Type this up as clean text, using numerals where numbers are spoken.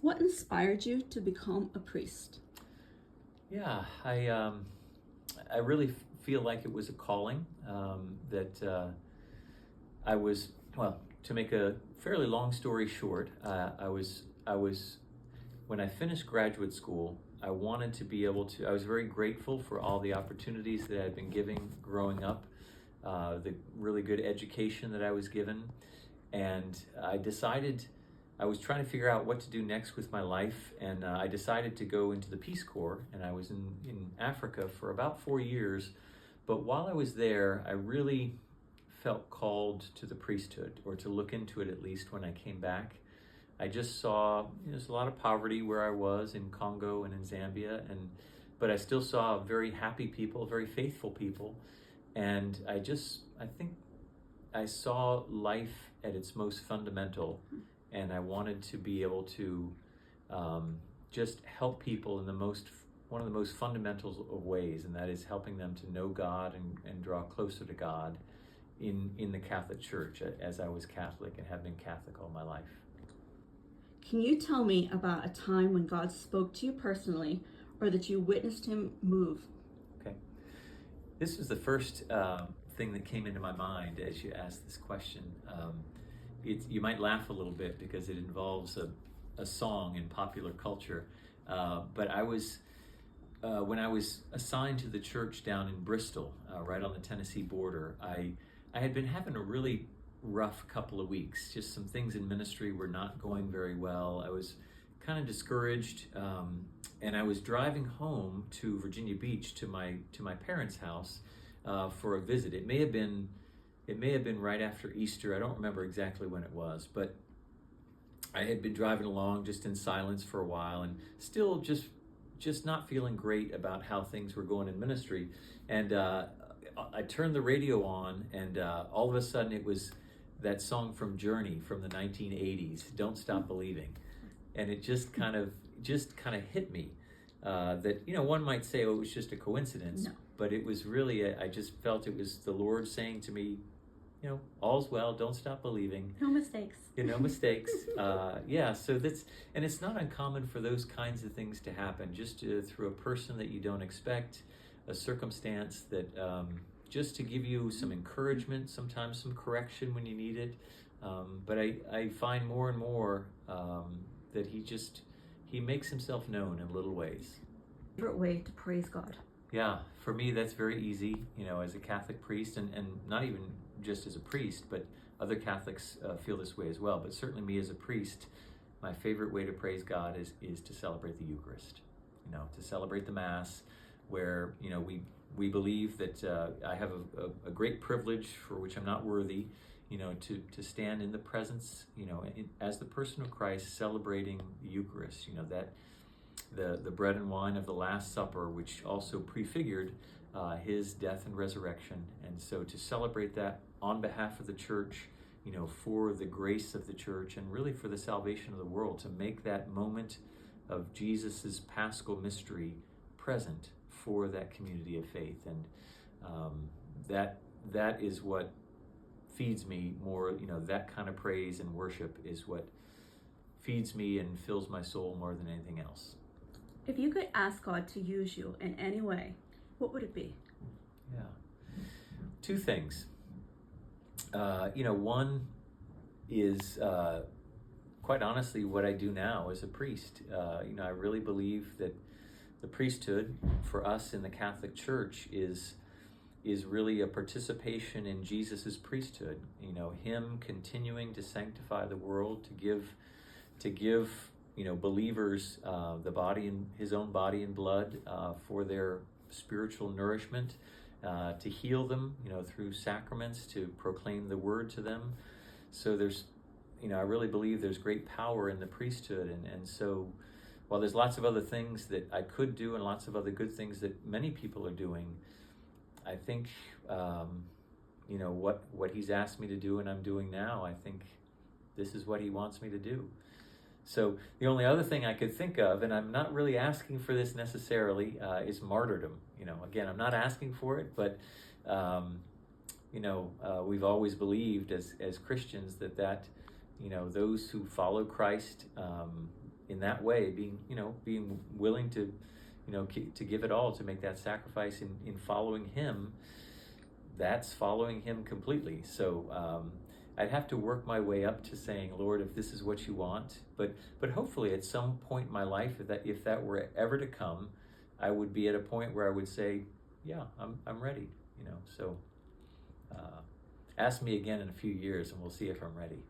What inspired you to become a priest? Yeah, I really feel like it was a calling that I was. Well, to make a fairly long story short, I was when I finished graduate school. I wanted to be able to. I was very grateful for all the opportunities that I had been given growing up, the really good education that I was given, and I decided I was trying to figure out what to do next with my life, and I decided to go into the Peace Corps, and I was in Africa for about 4 years. But while I was there, I really felt called to the priesthood, or to look into it at least when I came back. I just saw there's a lot of poverty where I was in Congo and in Zambia, but I still saw very happy people, very faithful people, and I think I saw life at its most fundamental, and I wanted to be able to just help people in one of the most fundamentals of ways, and that is helping them to know God and draw closer to God in the Catholic Church, as I was Catholic and have been Catholic all my life. Can you tell me about a time when God spoke to you personally or that you witnessed him move? Okay. This was the first thing that came into my mind as you asked this question. You might laugh a little bit because it involves a song in popular culture. But when I was assigned to the church down in Bristol, right on the Tennessee border, I had been having a really rough couple of weeks. Just some things in ministry were not going very well. I was kind of discouraged, and I was driving home to Virginia Beach to my parents' house for a visit. It may have been right after Easter. I don't remember exactly when it was, but I had been driving along just in silence for a while, and still just not feeling great about how things were going in ministry. And I turned the radio on, and all of a sudden it was that song from Journey from the 1980s, "Don't Stop Believing," and it just kind of hit me that one might say, oh, it was just a coincidence. No. But it was really I just felt it was the Lord saying to me, all's well, don't stop believing. No mistakes. No mistakes. Yeah, so and it's not uncommon for those kinds of things to happen, just through a person that you don't expect, a circumstance that just to give you some encouragement, sometimes some correction when you need it. But I find more and more that he makes himself known in little ways. Favorite way to praise God? Yeah, for me that's very easy, as a Catholic priest, and not even just as a priest, but other Catholics feel this way as well. But certainly me as a priest, my favorite way to praise God is to celebrate the Eucharist, to celebrate the Mass, where, we believe that I have a great privilege for which I'm not worthy, to stand in the presence, as the person of Christ, celebrating the Eucharist, that the bread and wine of the Last Supper, which also prefigured his death and resurrection. And so to celebrate that on behalf of the church, for the grace of the church and really for the salvation of the world, to make that moment of Jesus's Paschal mystery present for that community of faith. And that is what feeds me more, that kind of praise and worship is what feeds me and fills my soul more than anything else. If you could ask God to use you in any way, what would it be? Yeah. Two things. One is quite honestly what I do now as a priest. I really believe that the priesthood for us in the Catholic Church is really a participation in Jesus's priesthood. Him continuing to sanctify the world, to give believers the body and his own body and blood for their spiritual nourishment, to heal them, through sacraments, to proclaim the word to them. So there's, I really believe there's great power in the priesthood, and so while there's lots of other things that I could do and lots of other good things that many people are doing, I think, what he's asked me to do and I'm doing now, I think this is what he wants me to do. So the only other thing I could think of, and I'm not really asking for this necessarily, is martyrdom. Again, I'm not asking for it, but we've always believed as Christians that those who follow Christ in that way, being willing to, to give it all, to make that sacrifice in following Him, that's following Him completely. So I'd have to work my way up to saying, Lord, if this is what you want, but hopefully at some point in my life, if that were ever to come, I would be at a point where I would say, yeah, I'm ready. So ask me again in a few years, and we'll see if I'm ready.